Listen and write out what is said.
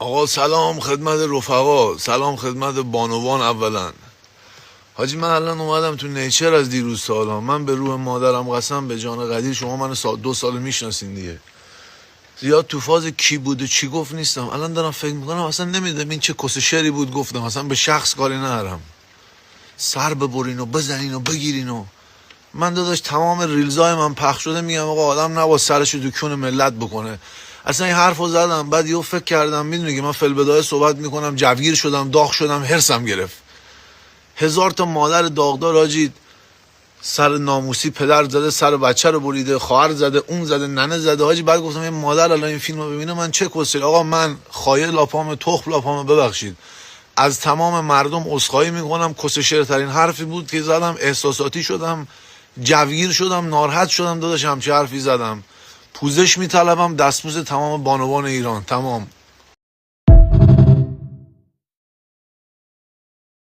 آقا سلام خدمت رفقا، سلام خدمت بانوان. اولا حاجی من الان اومدم تو نیچر از دیروز سالا. من به روح مادرم قسم به جان قدیر، شما من 2 سال میشناسین دیگه، زیاد تو فاز کی بود و چی گفت نیستم. الان دارم فکر میکنم اصلا نمیدونم این چه کس شعری بود گفتم. اصلا به شخص کاری ندارم، سر ببرین و بزنین و بگیرین و من داداش تمام ریلزای من پخش شده میگم آقا آدم نباید سرشو تو کون ملت بکنه. اصلا این حرفو زدم، بعد یهو فکر کردم میدونی که من فلبدای صحبت میکنم، جوگیر شدم، داغ شدم، هرسم گرفت. 1000 تا مادر داغدار آجید سر ناموسی پدر زده، سر بچه رو بریده، خواهر زده، اون زده، ننه زده حاجی. بعد گفتم این مادر الان این فیلمو ببینه من چه کسل. آقا من خایه لاپام تخم لاپام، ببخشید از تمام مردم عذرخواهی میکنم. کس شعرترین حرفی بود که زدم، احساساتی شدم، جوگیر شدم، ناراحت شدم داداش، همچه حرفی زدم. پوزش میطلبم، دستموز تمام بانوان ایران، تمام.